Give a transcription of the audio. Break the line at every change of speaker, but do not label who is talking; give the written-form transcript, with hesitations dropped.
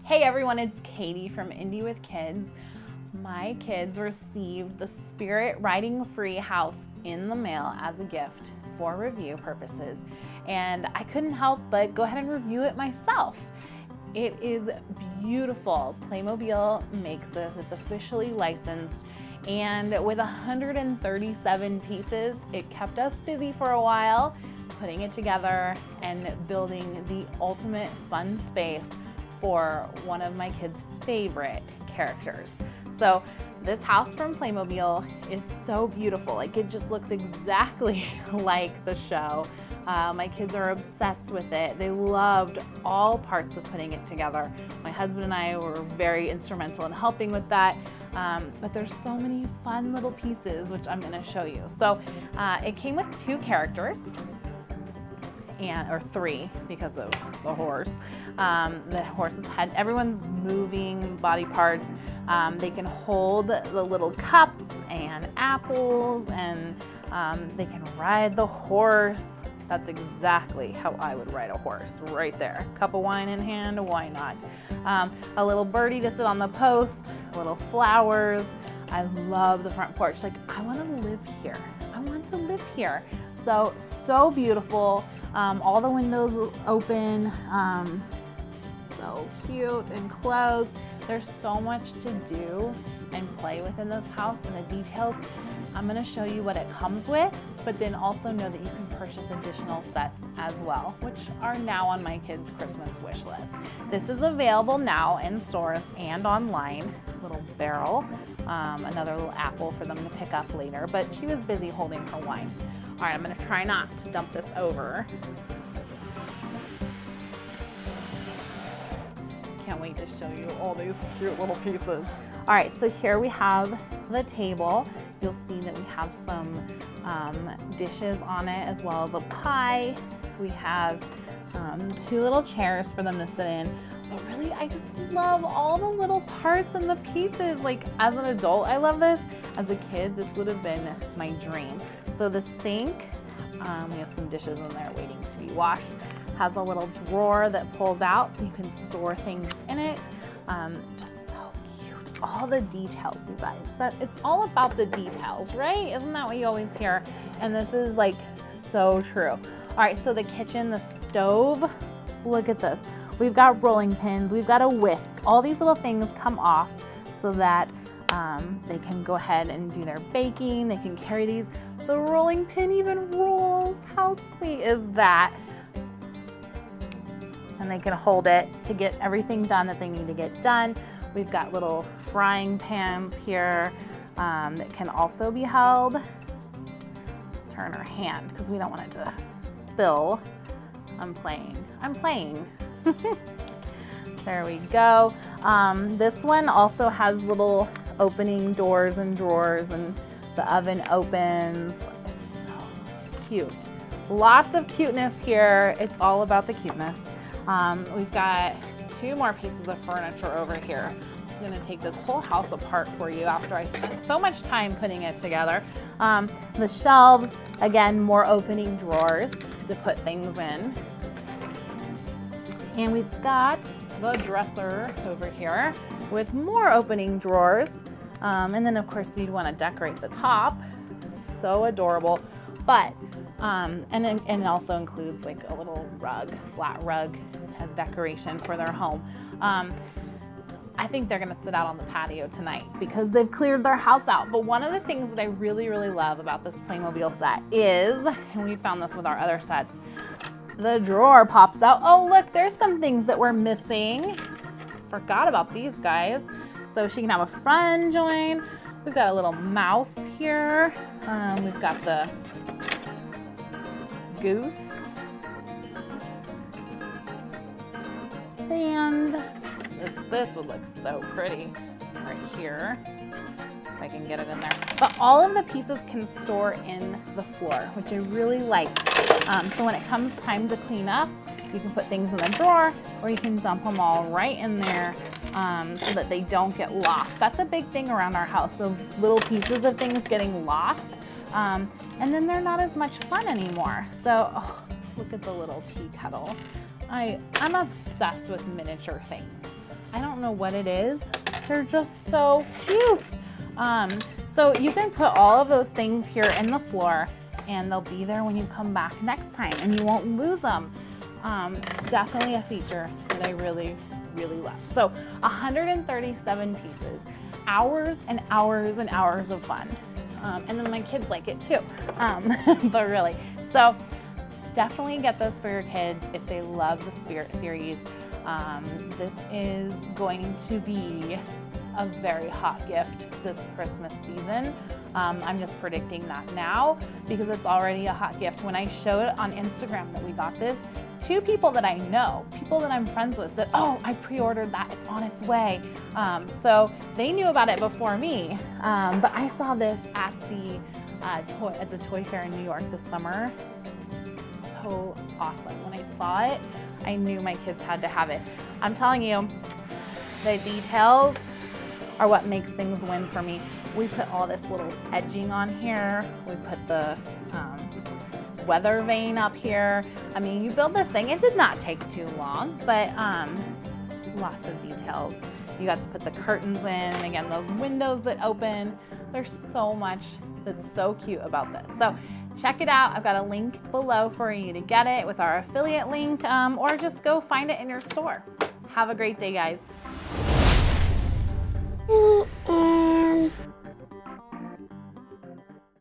Hey everyone, it's Katie from Indie with Kids. My kids received the Spirit Riding Free house in the mail as a gift for review purposes, and I couldn't help but go ahead and review it myself. It is beautiful. Playmobil makes this. It's officially licensed, and with 137 pieces, it kept us busy for a while, putting it together and building the ultimate fun space for one of my kids' favorite characters. So this house from Playmobil is so beautiful. Like, it just looks exactly like the show. My kids are obsessed with it. They loved all parts of putting it together. My husband and I were very instrumental in helping with that. But there's so many fun little pieces, which I'm gonna show you. So it came with 2 characters, or 3 because of the horse. The horse's head, everyone's moving body parts. They can hold the little cups and apples, and they can ride the horse. That's exactly how I would ride a horse, right there. Cup of wine in hand, why not? A little birdie to sit on the post, little flowers. I love the front porch. Like, I want to live here. I want to live here. So beautiful. All the windows open. So cute and closed. There's so much to do and play with in this house, and the details. I'm going to show you what it comes with, but then also know that you can purchase additional sets as well, which are now on my kids' Christmas wish list. This is available now in stores and online. Little barrel, another little apple for them to pick up later, but she was busy holding her wine. All right, I'm going to try not to dump this over. Can't wait to show you all these cute little pieces. All right, so here we have the table. You'll see that we have some dishes on it, as well as a pie. We have 2 little chairs for them to sit in. But really, I just love all the little parts and the pieces. Like, as an adult, I love this. As a kid, this would have been my dream. So the sink, we have some dishes in there waiting to be washed. Has a little drawer that pulls out so you can store things in it. Just so cute. All the details, you guys. It's all about the details, right? Isn't that what you always hear? And this is like so true. All right, so the kitchen, the stove, look at this. We've got rolling pins, we've got a whisk. All these little things come off so that they can go ahead and do their baking. They can carry these. The rolling pin even rolls. How sweet is that? And they can hold it to get everything done that they need to get done. We've got little frying pans here that can also be held. Let's turn our hand because we don't want it to spill. I'm playing. There we go. This one also has little opening doors and drawers, and the oven opens. It's so cute. Lots of cuteness here. It's all about the cuteness. We've got 2 more pieces of furniture over here. I'm just gonna take this whole house apart for you after I spent so much time putting it together. The shelves, again, more opening drawers to put things in. And we've got the dresser over here with more opening drawers. And then of course you'd want to decorate the top. So adorable. But, and it also includes like a little rug, flat rug as decoration for their home. I think they're gonna sit out on the patio tonight because they've cleared their house out. But one of the things that I really love about this Playmobil set is, and we found this with our other sets, the drawer pops out. Oh look, there's some things that we're missing. Forgot about these guys. So she can have a friend join. We've got a little mouse here. We've got the goose. And this would look so pretty right here. If I can get it in there. But all of the pieces can store in the floor, which I really like. So when it comes time to clean up, you can put things in the drawer, or you can dump them all right in there so that they don't get lost. That's a big thing around our house, so little pieces of things getting lost, and then they're not as much fun anymore. So, oh, look at the little tea kettle. I'm obsessed with miniature things. I don't know what it is. They're just so cute. So you can put all of those things here in the floor and they'll be there when you come back next time and you won't lose them. Definitely a feature that I really, really love. So 137 pieces, hours and hours and hours of fun. And then my kids like it too, but really. So definitely get this for your kids if they love the Spirit series. This is going to be a very hot gift this Christmas season. I'm just predicting that now because it's already a hot gift. When I showed on Instagram that we got this, 2 people that I know, people that I'm friends with said, oh, I pre-ordered that, it's on its way. So they knew about it before me, but I saw this at the toy fair in New York this summer. So awesome. When I saw it, I knew my kids had to have it. I'm telling you, the details are what makes things win for me. We put all this little edging on here. We put the weather vane up here. I mean, you build this thing, it did not take too long, but lots of details. You got to put the curtains in, and again, those windows that open. There's so much that's so cute about this. So check it out. I've got a link below for you to get it with our affiliate link, or just go find it in your store. Have a great day, guys.